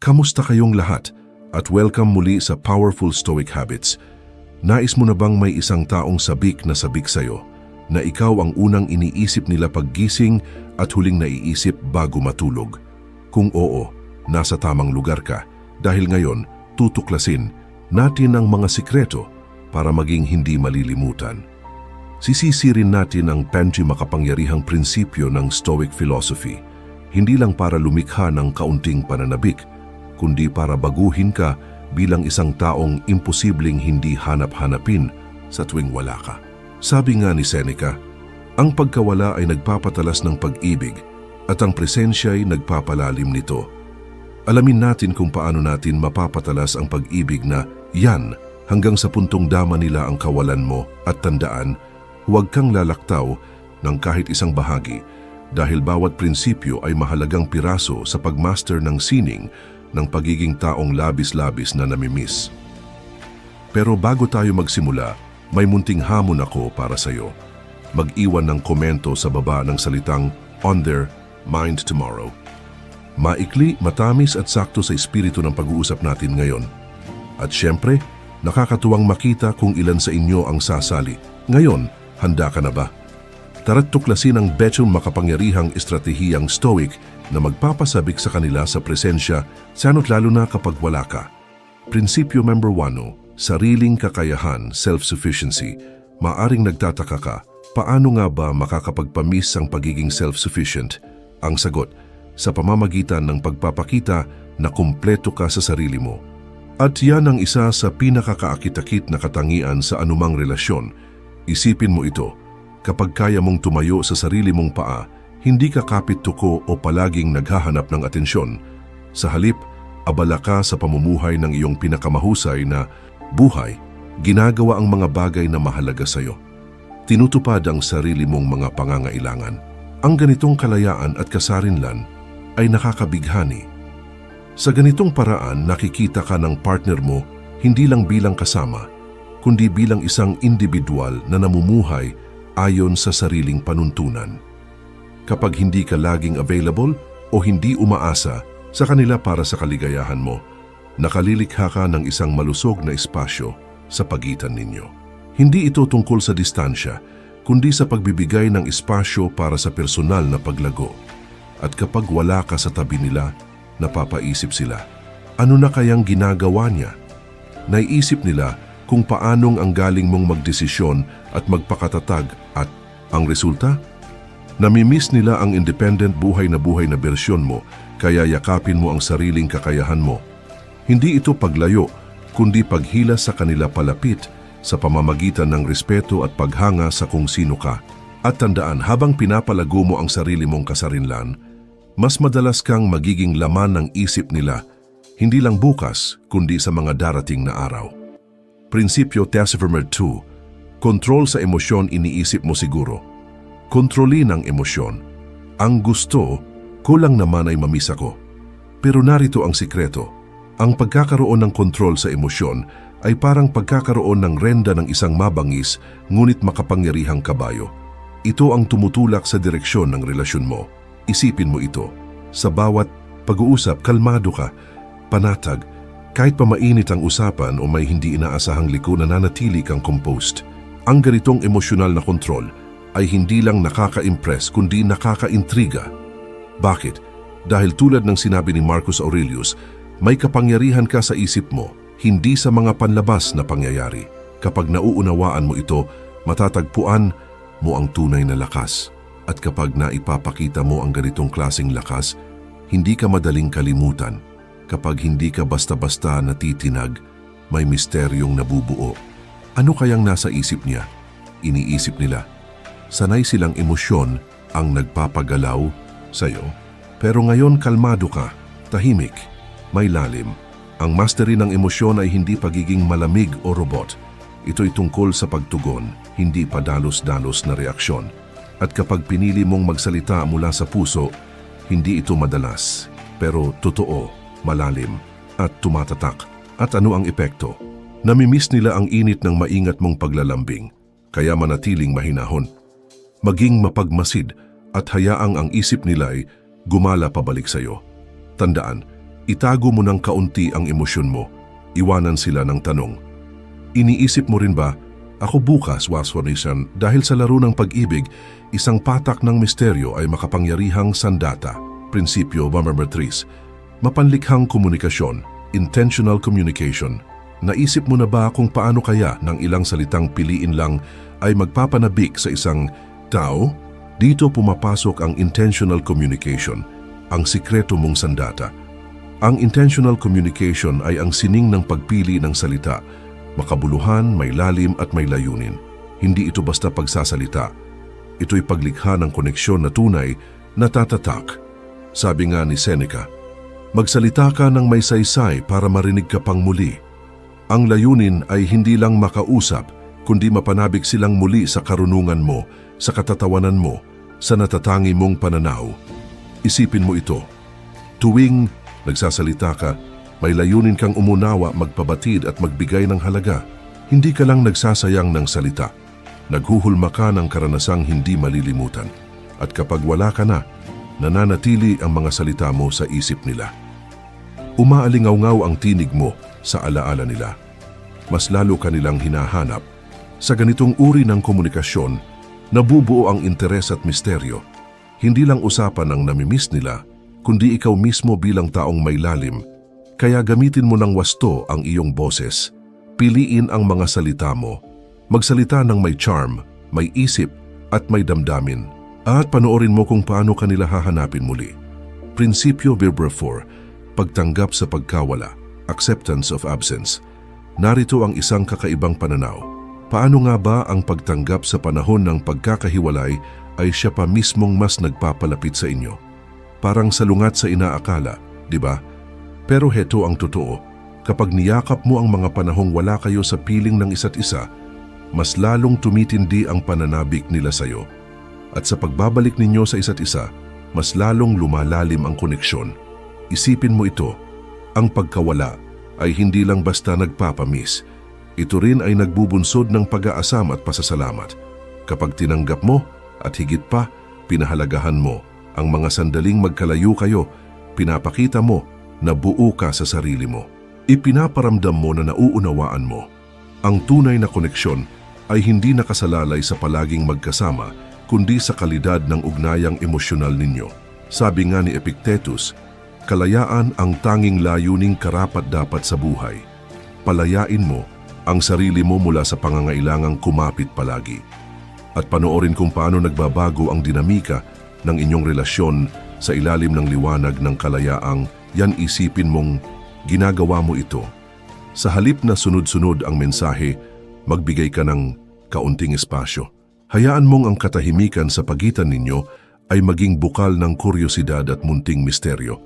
Kamusta kayong lahat at welcome muli sa Powerful Stoic Habits. Nais mo na bang may isang taong sabik na sabik sa'yo na ikaw ang unang iniisip nila paggising at huling naiisip bago matulog? Kung oo, nasa tamang lugar ka dahil ngayon tutuklasin natin ang mga sikreto para maging hindi malilimutan. Sisisirin natin ang makapangyarihang prinsipyo ng Stoic philosophy, hindi lang para lumikha ng kaunting pananabik, kundi para baguhin ka bilang isang taong imposibleng hindi hanap-hanapin sa tuwing wala ka. Sabi nga ni Seneca, ang pagkawala ay nagpapatalas ng pag-ibig at ang presensya ay nagpapalalim nito. Alamin natin kung paano natin mapapatalas ang pag-ibig na yan hanggang sa puntong dama nila ang kawalan mo at tandaan, huwag kang lalaktaw ng kahit isang bahagi dahil bawat prinsipyo ay mahalagang piraso sa pagmaster ng sining ng pagiging taong labis-labis na namimiss. Pero bago tayo magsimula, may munting hamon ako para sa iyo. Mag-iwan ng komento sa baba ng salitang on their mind tomorrow. Maikli, matamis at sakto sa espiritu ng pag-uusap natin ngayon. At syempre, nakakatuwang makita kung ilan sa inyo ang sasali. Ngayon, handa ka na ba? Tara't tuklasin ang makapangyarihang estratehiyang Stoic na magpapasabik sa kanila sa presensya, sano't lalo na kapag wala ka. Prinsipyo number 1, sariling kakayahan, self-sufficiency. Maaring nagtataka ka, paano nga ba makakapagpamiss ang pagiging self-sufficient? Ang sagot, sa pamamagitan ng pagpapakita na kumpleto ka sa sarili mo. At yan ang isa sa pinakakaakit-akit na katangian sa anumang relasyon. Isipin mo ito, kapag kaya mong tumayo sa sarili mong paa, hindi ka kapit-tuko o palaging naghahanap ng atensyon. Sa halip, abala ka sa pamumuhay ng iyong pinakamahusay na buhay, ginagawa ang mga bagay na mahalaga sa iyo. Tinutupad ang sarili mong mga pangangailangan. Ang ganitong kalayaan at kasarinlan ay nakakabighani. Sa ganitong paraan, nakikita ka ng partner mo hindi lang bilang kasama, kundi bilang isang individual na namumuhay ayon sa sariling panuntunan. Kapag hindi ka laging available o hindi umaasa sa kanila para sa kaligayahan mo, nakalilikha ka ng isang malusog na espasyo sa pagitan ninyo. Hindi ito tungkol sa distansya, kundi sa pagbibigay ng espasyo para sa personal na paglago. At kapag wala ka sa tabi nila, napapaisip sila, ano na kayang ginagawa niya? Naiisip nila kung paanong ang galing mong magdesisyon at magpakatatag at ang resulta? Namimiss nila ang independent buhay na bersyon mo, kaya yakapin mo ang sariling kakayahan mo. Hindi ito paglayo, kundi paghila sa kanila palapit sa pamamagitan ng respeto at paghanga sa kung sino ka. At tandaan, habang pinapalago mo ang sarili mong kasarinlan, mas madalas kang magiging laman ng isip nila, hindi lang bukas, kundi sa mga darating na araw. Prinsipyo Tessivermer 2, kontrol sa emosyon iniisip mo siguro. Kontrolin ang emosyon. Ang gusto, kulang naman ay mamiss ako. Pero narito ang sikreto. Ang pagkakaroon ng kontrol sa emosyon ay parang pagkakaroon ng renda ng isang mabangis ngunit makapangyarihang kabayo. Ito ang tumutulak sa direksyon ng relasyon mo. Isipin mo ito. Sa bawat pag-uusap, kalmado ka, panatag, kahit pa mainit ang usapan o may hindi inaasahang liko, nananatili kang composed. Ang ganitong emosyonal na kontrol ay hindi lang nakaka-impress kundi nakaka-intriga. Bakit? Dahil tulad ng sinabi ni Marcus Aurelius, may kapangyarihan ka sa isip mo, hindi sa mga panlabas na pangyayari. Kapag nauunawaan mo ito, matatagpuan mo ang tunay na lakas. At kapag naipapakita mo ang ganitong klaseng lakas, hindi ka madaling kalimutan. Kapag hindi ka basta-basta natitinag, may misteryong nabubuo. Ano kayang nasa isip niya? Iniisip nila. Sanay silang emosyon ang nagpapagalaw sa'yo. Pero ngayon kalmado ka, tahimik, may lalim. Ang mastery ng emosyon ay hindi pagiging malamig o robot. Ito'y tungkol sa pagtugon, hindi padalos-dalos na reaksyon. At kapag pinili mong magsalita mula sa puso, hindi ito madalas, pero totoo, malalim, at tumatatak. At ano ang epekto? Namimiss nila ang init ng maingat mong paglalambing, kaya manatiling mahinahon. Maging mapagmasid at hayaang ang isip nila ay gumala pabalik sa iyo. Tandaan, Itago mo ng kaunti ang emosyon mo. Iwanan sila ng tanong. Iniisip mo rin ba, ako bukas, waswanisan, dahil sa laro ng pag-ibig, isang patak ng misteryo ay makapangyarihang sandata. Prinsipyo number 3. Mapanlikhang komunikasyon, intentional communication. Naisip mo na ba kung paano kaya ng ilang salitang piliin lang ay magpapanabik sa isang tao? Dito pumapasok ang intentional communication, ang sikreto mong sandata. Ang intentional communication ay ang sining ng pagpili ng salita. Makabuluhan, may lalim at may layunin. Hindi ito basta pagsasalita. Ito'y paglikha ng koneksyon na tunay na tatatak. Sabi nga ni Seneca, magsalita ka ng may saysay para marinig ka pang muli. Ang layunin ay hindi lang makausap, kundi mapanabik silang muli sa karunungan mo, sa katatawanan mo, sa natatangi mong pananaw. Isipin mo ito. Tuwing nagsasalita ka, may layunin kang umunawa, magpabatid at magbigay ng halaga. Hindi ka lang nagsasayang ng salita. Naghuhulma ka ng karanasang hindi malilimutan. At kapag wala ka na, nananatili ang mga salita mo sa isip nila. Umaalingaw-ngaw ang tinig mo sa alaala nila. Mas lalo ka nilang hinahanap. Sa ganitong uri ng komunikasyon, nabubuo ang interes at misteryo. Hindi lang usapan ang namimiss nila, kundi ikaw mismo bilang taong may lalim. Kaya gamitin mo ng wasto ang iyong boses. Piliin ang mga salita mo. Magsalita ng may charm, may isip, at may damdamin. At panoorin mo kung paano kanila hahanapin muli. Prinsipyo number 4. Pagtanggap sa pagkawala, acceptance of absence. Narito ang isang kakaibang pananaw. Paano nga ba ang pagtanggap sa panahon ng pagkakahiwalay ay siya pa mismong mas nagpapalapit sa inyo? Parang salungat sa inaakala, di ba? Pero heto ang totoo, kapag niyakap mo ang mga panahong wala kayo sa piling ng isa't isa, mas lalong tumitindi ang pananabik nila sa iyo. At sa pagbabalik ninyo sa isa't isa, mas lalong lumalalim ang koneksyon. Isipin mo ito, ang pagkawala ay hindi lang basta nagpapamiss. Ito rin ay nagbubunsod ng pag-aasam at pasasalamat. Kapag tinanggap mo at higit pa, pinahalagahan mo ang mga sandaling magkalayo kayo, pinapakita mo na buo ka sa sarili mo. Ipinaparamdam mo na nauunawaan mo. Ang tunay na koneksyon ay hindi nakasalalay sa palaging magkasama, kundi sa kalidad ng ugnayang emosyonal ninyo. Sabi nga ni Epictetus, kalayaan ang tanging layuning karapat-dapat sa buhay. Palayain mo ang sarili mo mula sa pangangailangang kumapit palagi. At panoorin kung paano nagbabago ang dinamika ng inyong relasyon sa ilalim ng liwanag ng kalayaang yan isipin mong ginagawa mo ito. Sa halip na sunod-sunod ang mensahe, magbigay ka ng kaunting espasyo. Hayaan mong ang katahimikan sa pagitan ninyo ay maging bukal ng kuryosidad at munting misteryo.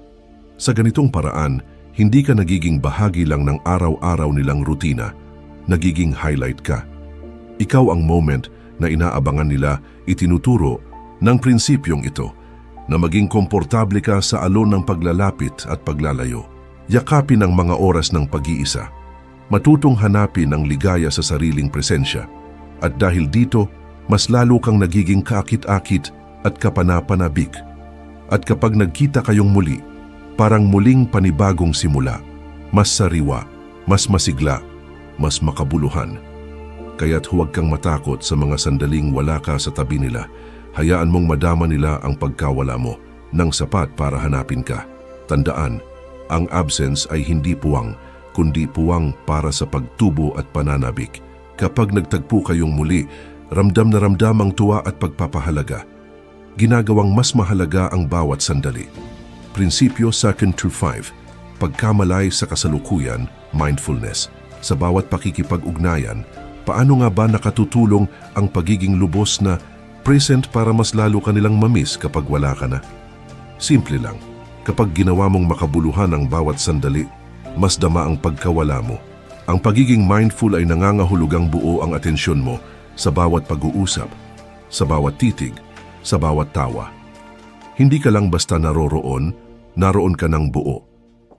Sa ganitong paraan, hindi ka nagiging bahagi lang ng araw-araw nilang rutina, nagiging highlight ka. Ikaw ang moment na inaabangan nila, itinuturo ng prinsipyong ito, na maging komportable ka sa alon ng paglalapit at paglalayo. Yakapin ang mga oras ng pag-iisa. Matutong hanapin ang ligaya sa sariling presensya. At dahil dito, mas lalo kang nagiging kaakit-akit at kapanapanabik. At kapag nagkita kayong muli, parang muling panibagong simula. Mas sariwa, mas masigla, mas makabuluhan. Kaya't huwag kang matakot sa mga sandaling wala ka sa tabi nila. Hayaan mong madama nila ang pagkawala mo ng sapat para hanapin ka. Tandaan, ang absence ay hindi puwang, kundi puwang para sa pagtubo at pananabik. Kapag nagtagpo kayong muli, ramdam na ramdam ang tuwa at pagpapahalaga. Ginagawang mas mahalaga ang bawat sandali. Prinsipyo 2-5. Pagkamalay sa kasalukuyan, mindfulness. Sa bawat pakikipag-ugnayan, paano nga ba nakatutulong ang pagiging lubos na present para mas lalo ka nilang mamiss kapag wala ka na? Simple lang. Kapag ginawa mong makabuluhan ang bawat sandali, mas dama ang pagkawala mo. Ang pagiging mindful ay nangangahulugang buo ang atensyon mo sa bawat pag-uusap, sa bawat titig, sa bawat tawa. Hindi ka lang basta naroon ka ng buo.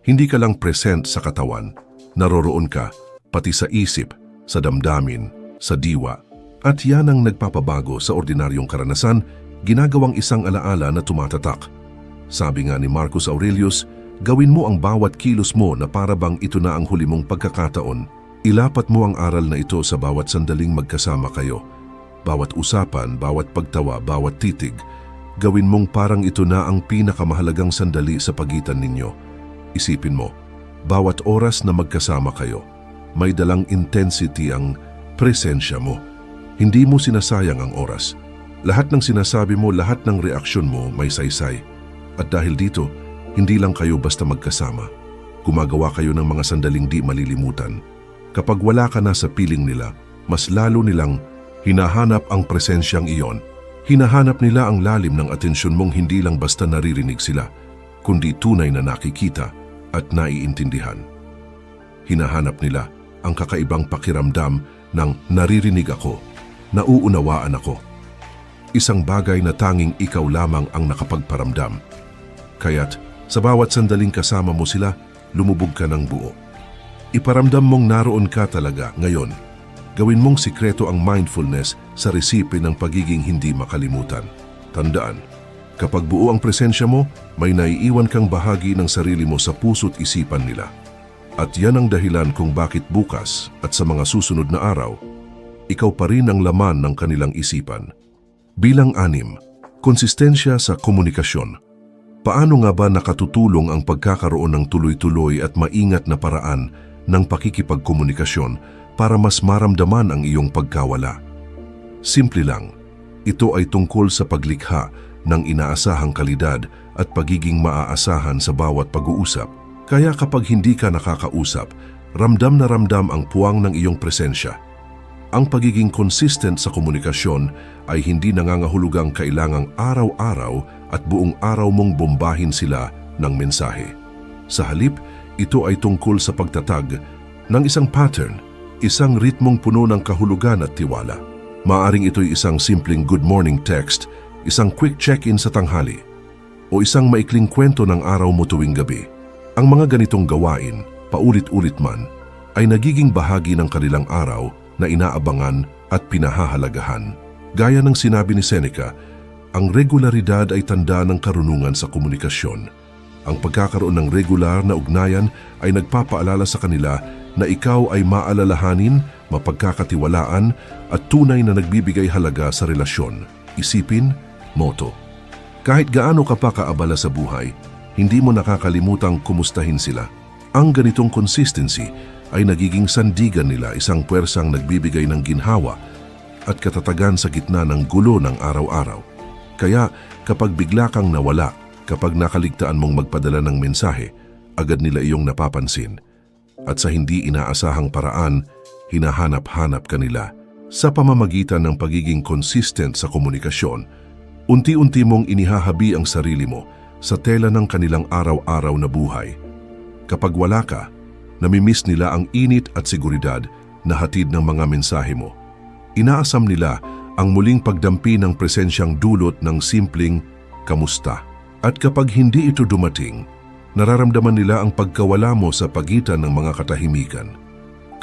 Hindi ka lang present sa katawan, naroroon ka pati sa isip, sa damdamin, sa diwa. At yan ang nagpapabago sa ordinaryong karanasan, ginagawang isang alaala na tumatatak. Sabi nga ni Marcus Aurelius, Gawin mo ang bawat kilos mo na para bang ito na ang huli mong pagkakataon. Ilapat mo ang aral na ito sa bawat sandaling magkasama kayo. Bawat usapan, bawat pagtawa, bawat titig. Gawin mong parang ito na ang pinakamahalagang sandali sa pagitan ninyo. Isipin mo, bawat oras na magkasama kayo, may dalang intensity ang presensya mo. Hindi mo sinasayang ang oras. Lahat ng sinasabi mo, lahat ng reaksyon mo may saysay. At dahil dito, hindi lang kayo basta magkasama. Gumagawa kayo ng mga sandaling di malilimutan. Kapag wala ka na sa piling nila, mas lalo nilang hinahanap ang presensyang iyon. Hinahanap nila ang lalim ng atensyon mong hindi lang basta naririnig sila, kundi tunay na nakikita at naiintindihan. Hinahanap nila ang kakaibang pakiramdam ng naririnig ako, nauunawaan ako. Isang bagay na tanging ikaw lamang ang nakapagparamdam. Kaya't sa bawat sandaling kasama mo sila, lumubog ka ng buo. Iparamdam mong naroon ka talaga ngayon. Gawin mong sikreto ang mindfulness sa resipe ng pagiging hindi makalimutan. Tandaan, kapag buo ang presensya mo, may naiiwan kang bahagi ng sarili mo sa puso't isipan nila. At yan ang dahilan kung bakit bukas at sa mga susunod na araw, ikaw pa rin ang laman ng kanilang isipan. Bilang 6, konsistensya sa komunikasyon. Paano nga ba nakatutulong ang pagkakaroon ng tuloy-tuloy at maingat na paraan ng pakikipagkomunikasyon para mas maramdaman ang iyong pagkawala? Simple lang, ito ay tungkol sa paglikha ng inaasahang kalidad at pagiging maaasahan sa bawat pag-uusap. Kaya kapag hindi ka nakakausap, ramdam na ramdam ang puwang ng iyong presensya. Ang pagiging consistent sa komunikasyon ay hindi nangangahulugang kailangang araw-araw at buong araw mong bombahin sila ng mensahe. Sa halip, ito ay tungkol sa pagtatag ng isang pattern, isang ritmong puno ng kahulugan at tiwala. Maaring ito'y isang simpleng good morning text, isang quick check-in sa tanghali, o isang maikling kwento ng araw mo tuwing gabi. Ang mga ganitong gawain, paulit-ulit man, ay nagiging bahagi ng kanilang araw na inaabangan at pinahahalagahan. Gaya ng sinabi ni Seneca, ang regularidad ay tanda ng karunungan sa komunikasyon. Ang pagkakaroon ng regular na ugnayan ay nagpapaalala sa kanila na ikaw ay maalalahanin, mapagkakatiwalaan at tunay na nagbibigay halaga sa relasyon. Isipin, motto. Kahit gaano ka pa kaabala sa buhay, hindi mo nakakalimutang kumustahin sila. Ang ganitong consistency ay nagiging sandigan nila, isang puwersang nagbibigay ng ginhawa at katatagan sa gitna ng gulo ng araw-araw. Kaya kapag bigla kang nawala, kapag nakaligtaan mong magpadala ng mensahe, agad nila iyong napapansin. At sa hindi inaasahang paraan, hinahanap-hanap ka nila. Sa pamamagitan ng pagiging consistent sa komunikasyon, unti-unti mong inihahabi ang sarili mo sa tela ng kanilang araw-araw na buhay. Kapag wala ka, namimiss nila ang init at seguridad na hatid ng mga mensahe mo. Inaasam nila ang muling pagdampi ng presensyang dulot ng simpleng kamusta. At kapag hindi ito dumating, nararamdaman nila ang pagkawala mo sa pagitan ng mga katahimikan.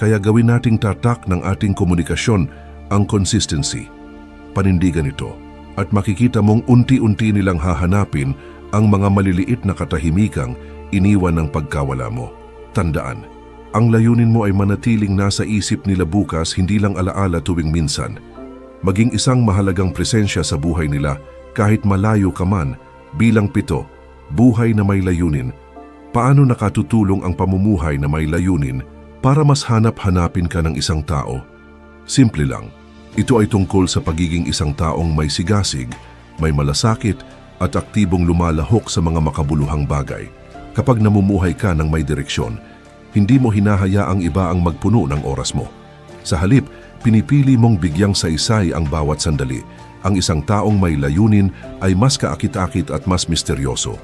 Kaya gawin nating tatak ng ating komunikasyon ang consistency. Panindigan ito at makikita mong unti-unti nilang hahanapin ang mga maliliit na katahimikang iniwan ng pagkawala mo. Tandaan, ang layunin mo ay manatiling nasa isip nila bukas, hindi lang alaala tuwing minsan. Maging isang mahalagang presensya sa buhay nila kahit malayo ka man. Bilang 7, buhay na may layunin. Paano nakatutulong ang pamumuhay na may layunin para mas hanap-hanapin ka ng isang tao? Simple lang. Ito ay tungkol sa pagiging isang taong may sigasig, may malasakit at aktibong lumalahok sa mga makabuluhang bagay. Kapag namumuhay ka ng may direksyon, hindi mo hinahayaang iba ang magpuno ng oras mo. Sa halip, pinipili mong bigyang saysay ang bawat sandali. Ang isang taong may layunin ay mas kaakit-akit at mas misteryoso.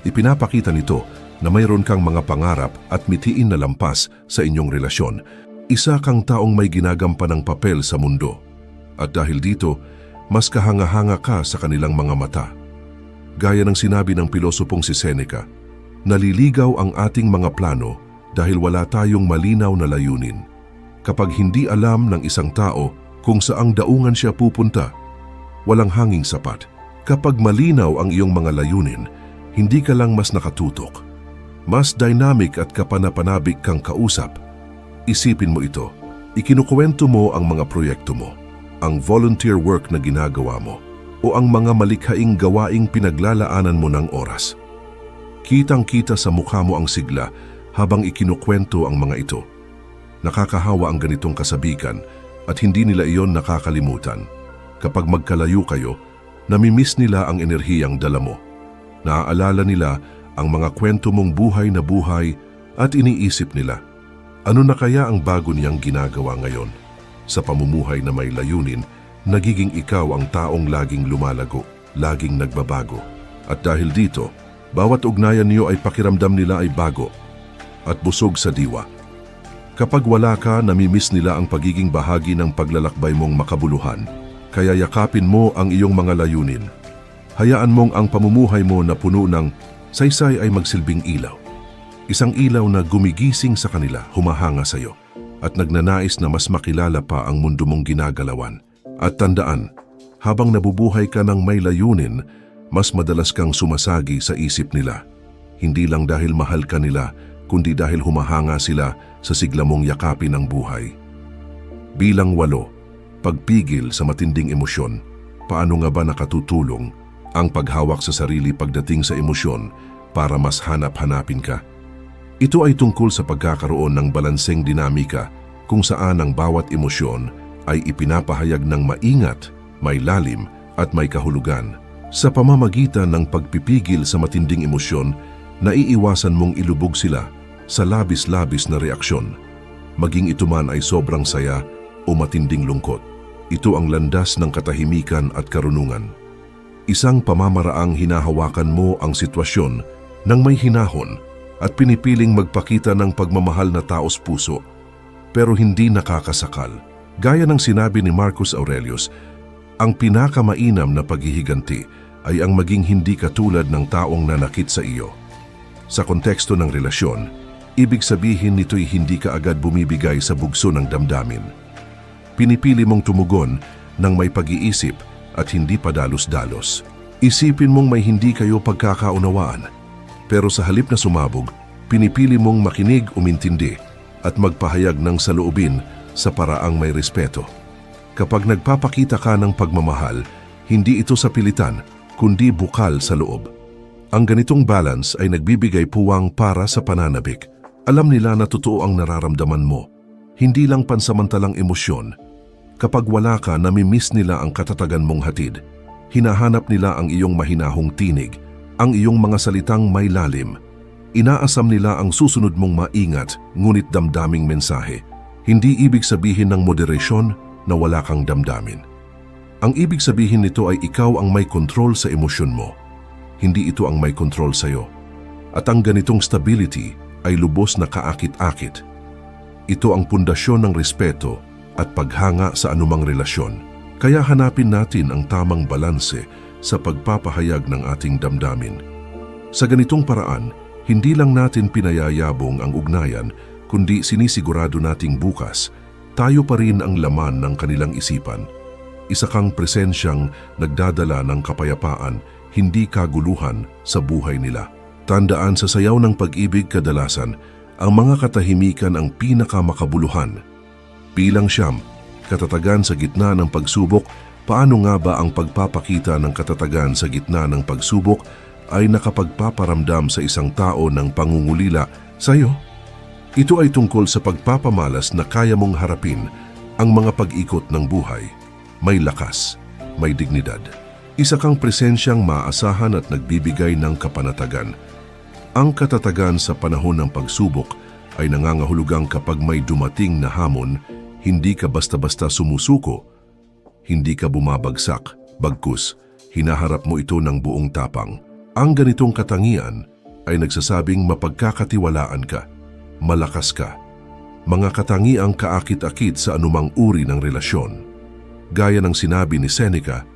Ipinapakita nito na mayroon kang mga pangarap at mitiin na lampas sa inyong relasyon. Isa kang taong may ginagampanang papel sa mundo. At dahil dito, mas kahanga-hanga ka sa kanilang mga mata. Gaya ng sinabi ng pilosopong si Seneca, naliligaw ang ating mga plano dahil wala tayong malinaw na layunin. Kapag hindi alam ng isang tao kung saang daungan siya pupunta, walang hanging sapat. Kapag malinaw ang iyong mga layunin, hindi ka lang mas nakatutok. Mas dynamic at kapanapanabik kang kausap. Isipin mo ito. Ikinukwento mo ang mga proyekto mo, ang volunteer work na ginagawa mo, o ang mga malikhaing gawaing pinaglalaanan mo ng oras. Kitang-kita sa mukha mo ang sigla habang ikinukwento ang mga ito. Nakakahawa ang ganitong kasabikan at hindi nila iyon nakakalimutan. Kapag magkalayo kayo, namimiss nila ang enerhiyang dala mo. Naaalala nila ang mga kwento mong buhay na buhay at iniisip nila, ano na kaya ang bago niyang ginagawa ngayon? Sa pamumuhay na may layunin, nagiging ikaw ang taong laging lumalago, laging nagbabago. At dahil dito, bawat ugnayan niyo ay pakiramdam nila ay bago at busog sa diwa. Kapag wala ka, namimiss nila ang pagiging bahagi ng paglalakbay mong makabuluhan. Kaya yakapin mo ang iyong mga layunin. Hayaan mong ang pamumuhay mo na puno ng saysay ay magsilbing ilaw. Isang ilaw na gumigising sa kanila, humahanga sa iyo, at nagnanais na mas makilala pa ang mundo mong ginagalawan. At tandaan, habang nabubuhay ka ng may layunin, mas madalas kang sumasagi sa isip nila. Hindi lang dahil mahal ka nila, kundi dahil humahanga sila sa sigla mong yakapin ang buhay. Bilang 8, pagpigil sa matinding emosyon. Paano nga ba nakatutulong ang paghawak sa sarili pagdating sa emosyon para mas hanap-hanapin ka? Ito ay tungkol sa pagkakaroon ng balanseng dinamika kung saan ang bawat emosyon ay ipinapahayag ng maingat, may lalim at may kahulugan. Sa pamamagitan ng pagpipigil sa matinding emosyon, naiiwasan mong ilubog sila sa labis-labis na reaksyon. Maging ito man ay sobrang saya o matinding lungkot. Ito ang landas ng katahimikan at karunungan. Isang pamamaraang hinahawakan mo ang sitwasyon ng may hinahon at pinipiling magpakita ng pagmamahal na taos puso, pero hindi nakakasakal. Gaya ng sinabi ni Marcus Aurelius, ang pinakamainam na paghihiganti ay ang maging hindi katulad ng taong nanakit sa iyo. Sa konteksto ng relasyon, ibig sabihin nito'y hindi ka agad bumibigay sa bugso ng damdamin. Pinipili mong tumugon ng may pag-iisip at hindi padalos-dalos. Isipin mong may hindi kayo pagkakaunawaan, pero sa halip na sumabog, pinipili mong makinig, umintindi at magpahayag ng saloobin sa paraang may respeto. Kapag nagpapakita ka ng pagmamahal, hindi ito sa pilitan, kundi bukal sa loob. Ang ganitong balance ay nagbibigay puwang para sa pananabik. Alam nila na totoo ang nararamdaman mo, hindi lang pansamantalang emosyon. Kapag wala ka, namimiss nila ang katatagan mong hatid. Hinahanap nila ang iyong mahinahong tinig, ang iyong mga salitang may lalim. Inaasam nila ang susunod mong maingat, ngunit damdaming mensahe. Hindi ibig sabihin ng moderasyon na wala kang damdamin. Ang ibig sabihin nito ay ikaw ang may kontrol sa emosyon mo. Hindi ito ang may kontrol sa iyo. At ang ganitong stability ay lubos na kaakit-akit. Ito ang pundasyon ng respeto at paghanga sa anumang relasyon. Kaya hanapin natin ang tamang balanse sa pagpapahayag ng ating damdamin. Sa ganitong paraan, hindi lang natin pinayayabong ang ugnayan, kundi sinisigurado nating bukas, tayo pa rin ang laman ng kanilang isipan. Isa kang presensyang nagdadala ng kapayapaan, hindi kaguluhan sa buhay nila. Tandaan, sa sayaw ng pag-ibig kadalasan, ang mga katahimikan ang pinakamakabuluhan. Bilang 9, katatagan sa gitna ng pagsubok. Paano nga ba ang pagpapakita ng katatagan sa gitna ng pagsubok ay nakapagpaparamdam sa isang tao ng pangungulila sa iyo? Ito ay tungkol sa pagpapamalas na kaya mong harapin ang mga pag-ikot ng buhay. May lakas, may dignidad. Isa kang presensyang maaasahan at nagbibigay ng kapanatagan. Ang katatagan sa panahon ng pagsubok ay nangangahulugang kapag may dumating na hamon, hindi ka basta-basta sumusuko, hindi ka bumabagsak, bagkus, hinaharap mo ito ng buong tapang. Ang ganitong katangian ay nagsasabing mapagkakatiwalaan ka, malakas ka, mga katangiang kaakit-akit sa anumang uri ng relasyon. Gaya ng sinabi ni Seneca,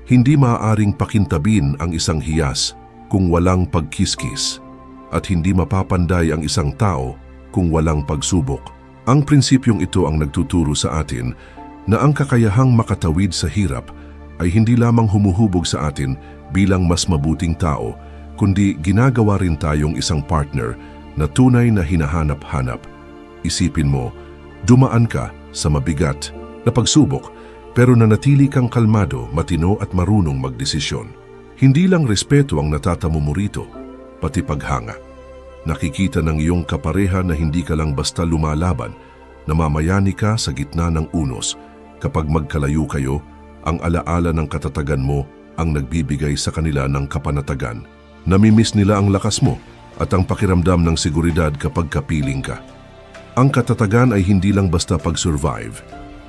hindi maaaring pakintabin ang isang hiyas kung walang pagkiskis, at hindi mapapanday ang isang tao kung walang pagsubok. Ang prinsipyong ito ang nagtuturo sa atin na ang kakayahang makatawid sa hirap ay hindi lamang humuhubog sa atin bilang mas mabuting tao, kundi ginagawa rin tayong isang partner na tunay na hinahanap-hanap. Isipin mo, dumaan ka sa mabigat na pagsubok pero nanatili kang kalmado, matino at marunong magdesisyon. Hindi lang respeto ang natatamo mo rito, pati paghanga. Nakikita ng iyong kapareha na hindi ka lang basta lumalaban, namamayani ka sa gitna ng unos. Kapag magkalayo kayo, ang alaala ng katatagan mo ang nagbibigay sa kanila ng kapanatagan. Namimiss nila ang lakas mo at ang pakiramdam ng seguridad kapag kapiling ka. Ang katatagan ay hindi lang basta pag-survive.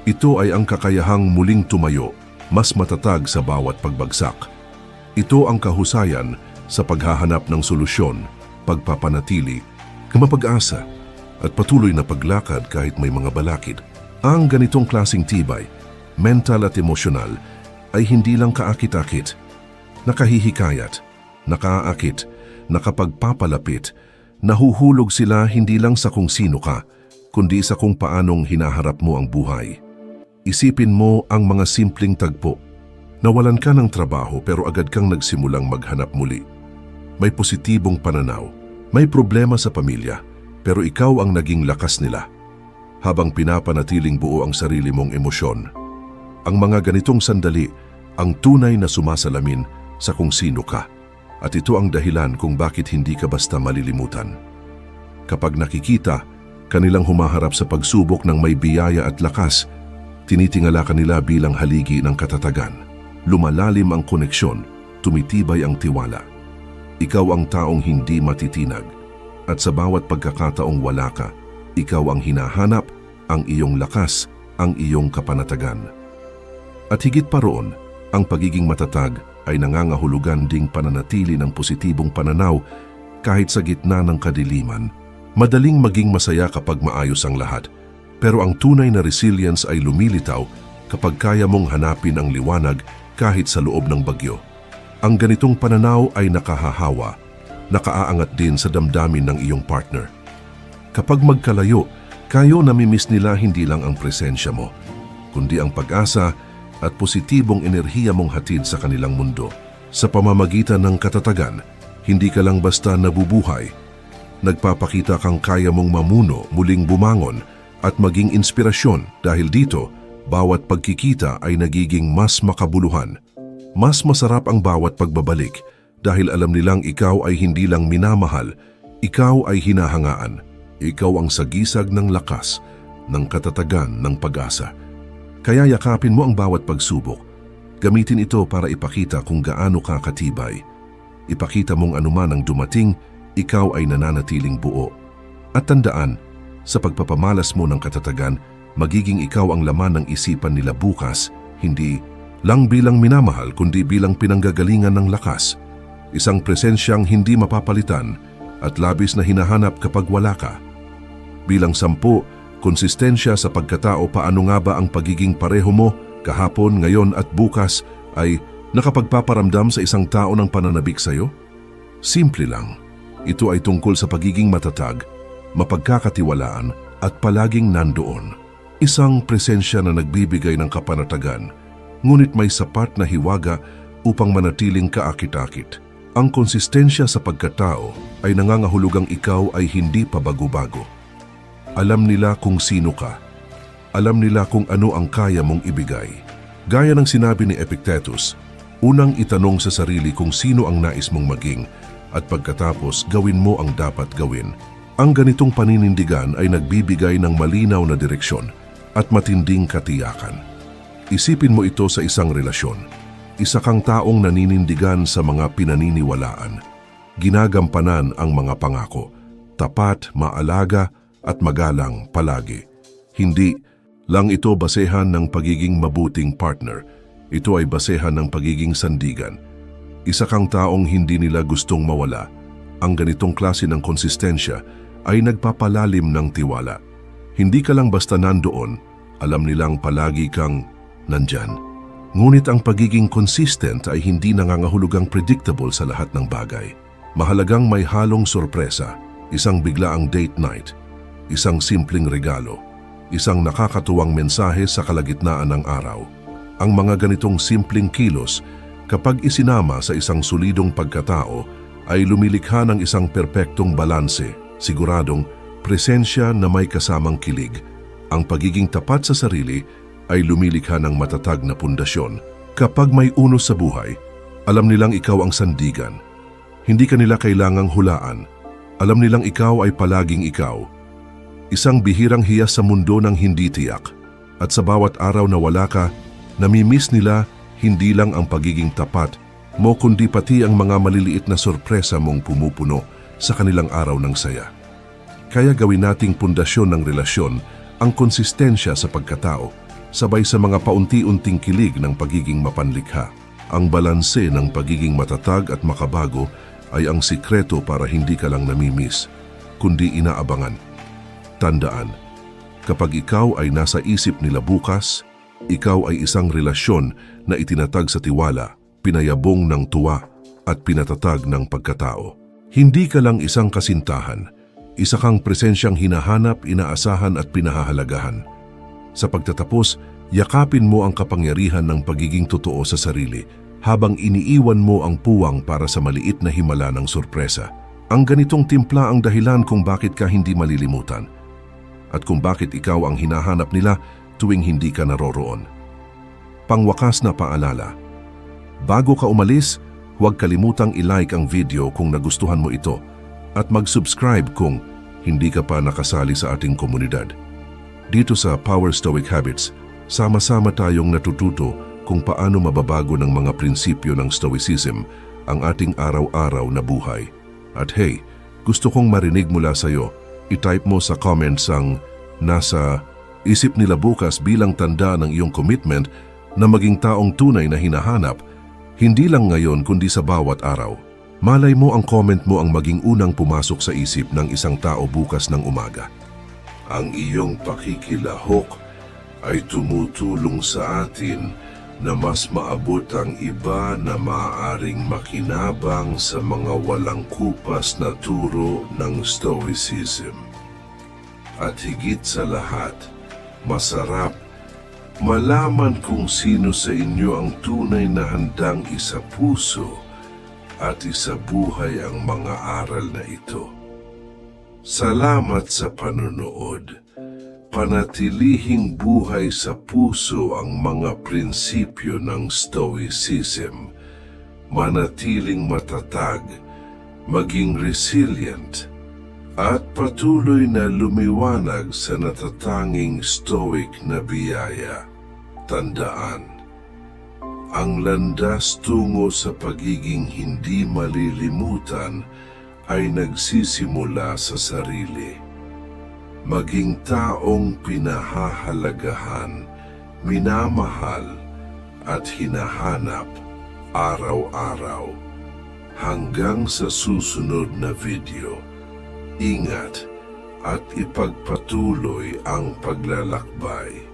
Ito ay ang kakayahang muling tumayo, mas matatag sa bawat pagbagsak. Ito ang kahusayan sa paghahanap ng solusyon, pagpapanatili, kamapag-asa, at patuloy na paglakad kahit may mga balakid. Ang ganitong klaseng tibay, mental at emosyonal, ay hindi lang kaakit-akit, nakahihikayat, nakaakit, nakapagpapalapit, nahuhulog sila hindi lang sa kung sino ka, kundi sa kung paanong hinaharap mo ang buhay. Isipin mo ang mga simpleng tagpo. Nawalan ka ng trabaho pero agad kang nagsimulang maghanap muli. May positibong pananaw, may problema sa pamilya, pero ikaw ang naging lakas nila. Habang pinapanatiling buo ang sarili mong emosyon. Ang mga ganitong sandali ang tunay na sumasalamin sa kung sino ka. At ito ang dahilan kung bakit hindi ka basta malilimutan. Kapag nakikita, kanilang humaharap sa pagsubok ng may biyaya at lakas, tinitingala kanila bilang haligi ng katatagan. Lumalalim ang koneksyon, tumitibay ang tiwala. Ikaw ang taong hindi matitinag. At sa bawat pagkakataong wala ka, ikaw ang hinahanap, ang iyong lakas, ang iyong kapanatagan. At higit pa roon, ang pagiging matatag ay nangangahulugan ding pananatili ng positibong pananaw kahit sa gitna ng kadiliman. Madaling maging masaya kapag maayos ang lahat, pero ang tunay na resilience ay lumilitaw kapag kaya mong hanapin ang liwanag kahit sa loob ng bagyo. Ang ganitong pananaw ay nakahahawa, nakaaangat din sa damdamin ng iyong partner. Kapag magkalayo, kayo namimiss nila hindi lang ang presensya mo, kundi ang pag-asa at positibong enerhiya mong hatid sa kanilang mundo. Sa pamamagitan ng katatagan, hindi ka lang basta nabubuhay. Nagpapakita kang kaya mong mamuno, muling bumangon at maging inspirasyon dahil dito, bawat pagkikita ay nagiging mas makabuluhan. Mas masarap ang bawat pagbabalik dahil alam nilang ikaw ay hindi lang minamahal, ikaw ay hinahangaan. Ikaw ang sagisag ng lakas, ng katatagan, ng pag-asa. Kaya yakapin mo ang bawat pagsubok. Gamitin ito para ipakita kung gaano ka katibay. Ipakita mong anuman ang dumating, ikaw ay nananatiling buo. At tandaan, sa pagpapamalas mo ng katatagan, magiging ikaw ang laman ng isipan nila bukas, hindi lang bilang minamahal kundi bilang pinanggagalingan ng lakas. Isang presensyang hindi mapapalitan at labis na hinahanap kapag wala ka. Bilang 10, konsistensya sa pagkatao. Paano nga ba ang pagiging pareho mo kahapon, ngayon at bukas ay nakapagpaparamdam sa isang tao ng pananabik sa iyo? Simple lang. Ito ay tungkol sa pagiging matatag, mapagkakatiwalaan at palaging nandoon. Isang presensya na nagbibigay ng kapanatagan, ngunit may sapat na hiwaga upang manatiling kaakit-akit. Ang konsistensya sa pagkatao ay nangangahulugang ikaw ay hindi pabago-bago. Alam nila kung sino ka. Alam nila kung ano ang kaya mong ibigay. Gaya ng sinabi ni Epictetus, unang itanong sa sarili kung sino ang nais mong maging at pagkatapos gawin mo ang dapat gawin. Ang ganitong paninindigan ay nagbibigay ng malinaw na direksyon at matinding katiyakan. Isipin mo ito sa isang relasyon. Isa kang taong naninindigan sa mga pinaniniwalaan. Ginagampanan ang mga pangako. Tapat, maalaga, at magalang palagi. Hindi lang ito basehan ng pagiging mabuting partner. Ito ay basehan ng pagiging sandigan. Isa kang taong hindi nila gustong mawala. Ang ganitong klase ng konsistensya ay nagpapalalim ng tiwala. Hindi ka lang basta nandoon, alam nilang palagi kang nandyan. Ngunit ang pagiging consistent ay hindi nangangahulugang predictable sa lahat ng bagay. Mahalagang may halong sorpresa, isang biglaang date night, isang simpleng regalo, isang nakakatuwang mensahe sa kalagitnaan ng araw. Ang mga ganitong simpleng kilos, kapag isinama sa isang solidong pagkatao, ay lumilikha ng isang perpektong balanse. Siguradong presensya na may kasamang kilig. Ang pagiging tapat sa sarili ay lumilikha ng matatag na pundasyon. Kapag may unos sa buhay, alam nilang ikaw ang sandigan. Hindi ka nila kailangang hulaan. Alam nilang ikaw ay palaging ikaw. Isang bihirang hiyas sa mundo ng hindi tiyak. At sa bawat araw na wala ka, namimiss nila hindi lang ang pagiging tapat mo kundi pati ang mga maliliit na sorpresa mong pumupuno sa kanilang araw ng saya. Kaya gawin nating pundasyon ng relasyon ang konsistensya sa pagkatao, sabay sa mga paunti-unting kilig ng pagiging mapanlikha. Ang balanse ng pagiging matatag at makabago ay ang sikreto para hindi ka lang namimiss, kundi inaabangan. Tandaan, kapag ikaw ay nasa isip nila bukas, ikaw ay isang relasyon na itinatag sa tiwala, pinayabong ng tuwa at pinatatag ng pagkatao. Hindi ka lang isang kasintahan, isa kang presensyang hinahanap, inaasahan at pinahahalagahan. Sa pagtatapos, yakapin mo ang kapangyarihan ng pagiging totoo sa sarili habang iniiwan mo ang puwang para sa maliit na himala ng sorpresa. Ang ganitong timpla ang dahilan kung bakit ka hindi malilimutan at kung bakit ikaw ang hinahanap nila tuwing hindi ka naroroon. Pangwakas na paalala, bago ka umalis, huwag kalimutang i-like ang video kung nagustuhan mo ito at mag-subscribe kung hindi ka pa nakasali sa ating komunidad. Dito sa Power Stoic Habits, sama-sama tayong natututo kung paano mababago ng mga prinsipyo ng Stoicism ang ating araw-araw na buhay. At hey, gusto kong marinig mula sa iyo. I-type mo sa comments ang nasa isip nila bukas bilang tanda ng iyong commitment na maging taong tunay na hinahanap, hindi lang ngayon kundi sa bawat araw. Malay mo ang comment mo ang maging unang pumasok sa isip ng isang tao bukas ng umaga. Ang iyong pakikilahok ay tumutulong sa atin na mas maabot ang iba na maaaring makinabang sa mga walang kupas na turo ng Stoicism. At higit sa lahat, masarap malaman kung sino sa inyo ang tunay na handang isapuso at isabuhay ang mga aral na ito. Salamat sa panonood. Panatilihing buhay sa puso ang mga prinsipyo ng Stoicism. Manatiling matatag, maging resilient, at patuloy na lumiwanag sa natatanging Stoic na biyaya. Tandaan, ang landas tungo sa pagiging hindi malilimutan ay nagsisimula sa sarili. Maging taong pinahahalagahan, minamahal at hinahanap araw-araw. Hanggang sa susunod na video, ingat at ipagpatuloy ang paglalakbay.